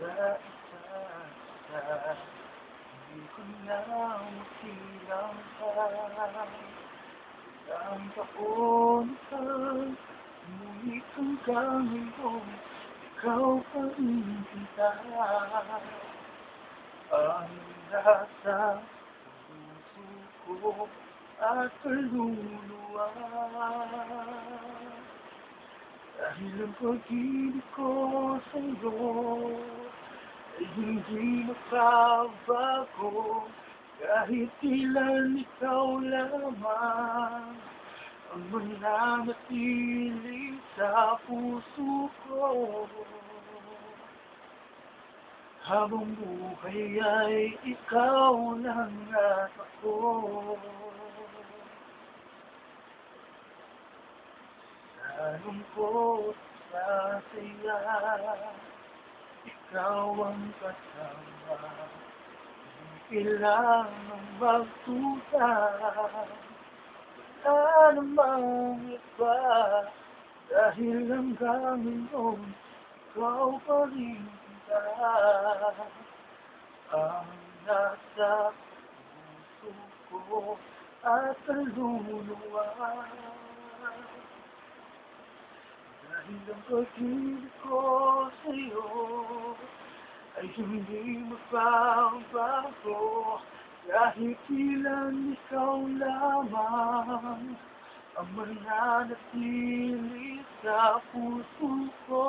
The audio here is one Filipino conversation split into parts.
sa isa-isa. Hindi ko na masilang pa. Ang taon ka, ngunit hanggang ngayon, ikaw pa rin kita. Ang nasa puso ko at kaluluwa. Dahil ang pag-ibig ko sa'yo ay hindi magbabago. Kahit ilan ikaw lamang ang mananatili sa puso ko. Habang buhay ay ikaw lang at ako. Sa lungkot, sa saya, ikaw ang kasama. Kailangang magtusa. Wala namang iba. Dahil hanggang ngayon, ikaw pa rin kita. Ang nasa puso ko at kaluluwa. Dahil ang pag-ibig ko sa'yo ay hindi magbabago. Kahit ilan ikaw lamang ang mananatili sa puso ko.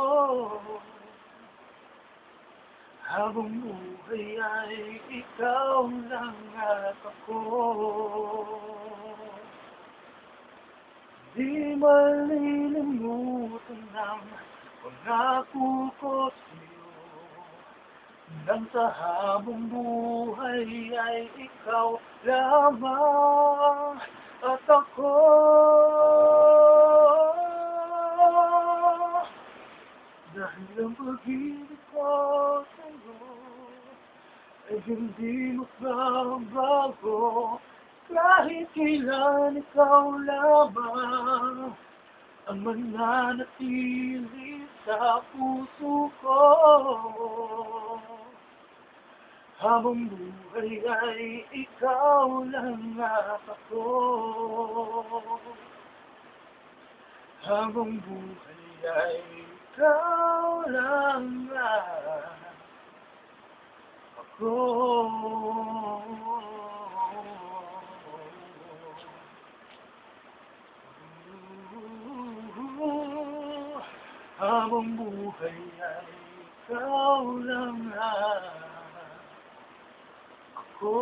Habang buhay ay ikaw lang at ako. Di malilimutan ang pangako ko sa'yo. Nang sa habang buhay ay ikaw lamang at ako. Dahil ang pag-ibig ko sa'yo ay hindi magbabago. Kahit kailan ikaw lamang ang mananatili sa puso ko. Habang buhay ay ikaw lang at ako. Habang buhay ay ikaw lang at ako. Habang buhay ay ikaw lang ako.